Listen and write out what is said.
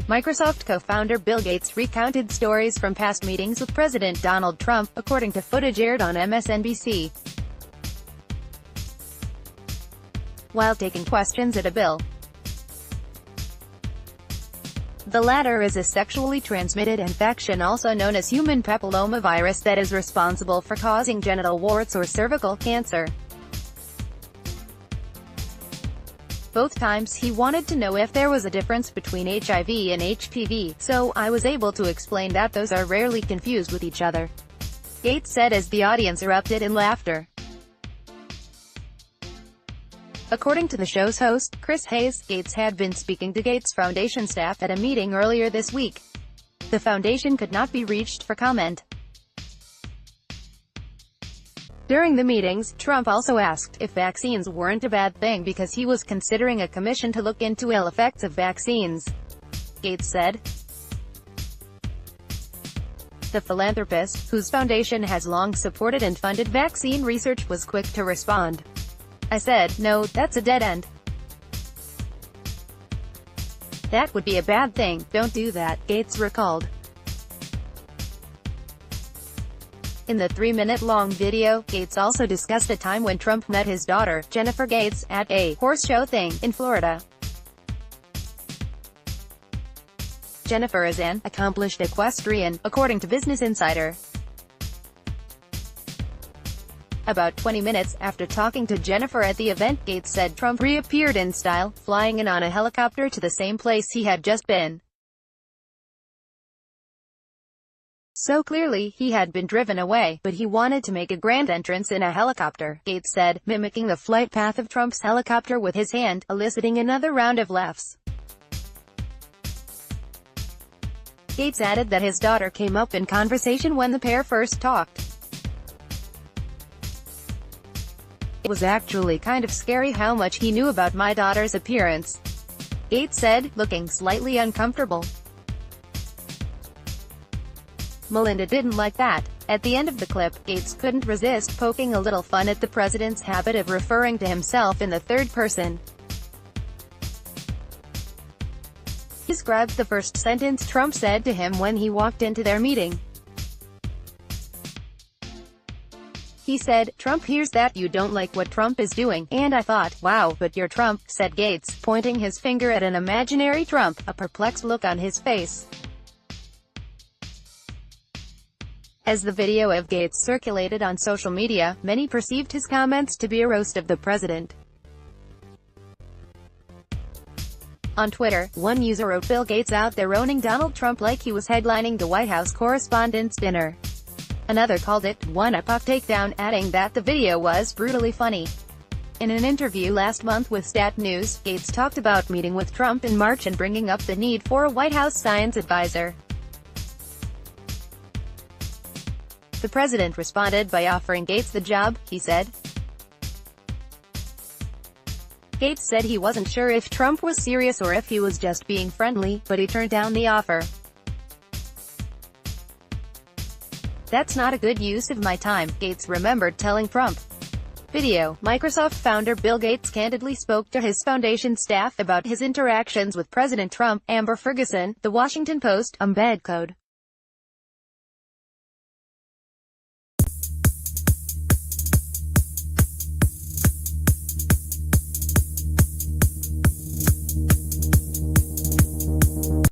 Microsoft co-founder Bill Gates recounted stories from past meetings with President Donald Trump, according to footage aired on MSNBC. While taking questions at a Bill. The latter is a sexually transmitted infection also known as human papillomavirus that is responsible for causing genital warts or cervical cancer. Both times he wanted to know if there was a difference between HIV and HPV, so I was able to explain that those are rarely confused with each other, Gates said as the audience erupted in laughter. According to the show's host, Chris Hayes, Gates had been speaking to Gates Foundation staff at a meeting earlier this week. The foundation could not be reached for comment. During the meetings, Trump also asked if vaccines weren't a bad thing because he was considering a commission to look into ill effects of vaccines. Gates said. The philanthropist, whose foundation has long supported and funded vaccine research, was quick to respond. I said, no, that's a dead end. That would be a bad thing, don't do that, Gates recalled. In the 3-minute-long video, Gates also discussed a time when Trump met his daughter, Jennifer Gates, at a horse show thing in Florida. Jennifer is an accomplished equestrian, according to Business Insider. About 20 minutes after talking to Jennifer at the event, Gates said Trump reappeared in style, flying in on a helicopter to the same place he had just been. So clearly, he had been driven away, but he wanted to make a grand entrance in a helicopter, Gates said, mimicking the flight path of Trump's helicopter with his hand, eliciting another round of laughs. Gates added that his daughter came up in conversation when the pair first talked. It was actually kind of scary how much he knew about my daughter's appearance, Gates said, looking slightly uncomfortable. Melinda didn't like that. At the end of the clip, Gates couldn't resist poking a little fun at the president's habit of referring to himself in the third person. He described the first sentence Trump said to him when he walked into their meeting. He said, Trump hears that you don't like what Trump is doing, and I thought, wow, but you're Trump, said Gates, pointing his finger at an imaginary Trump, a perplexed look on his face. As the video of Gates circulated on social media, many perceived his comments to be a roast of the president. On Twitter, one user wrote, Bill Gates out there owning Donald Trump like he was headlining the White House Correspondents' Dinner. Another called it one epoch takedown, adding that the video was brutally funny. In an interview last month with Stat News, Gates talked about meeting with Trump in March and bringing up the need for a White House science advisor. The president responded by offering Gates the job, he said. Gates said he wasn't sure if Trump was serious or if he was just being friendly, but he turned down the offer. That's not a good use of my time, Gates remembered telling Trump. Video, Microsoft founder Bill Gates candidly spoke to his foundation staff about his interactions with President Trump, Amber Ferguson, The Washington Post, Embed Code.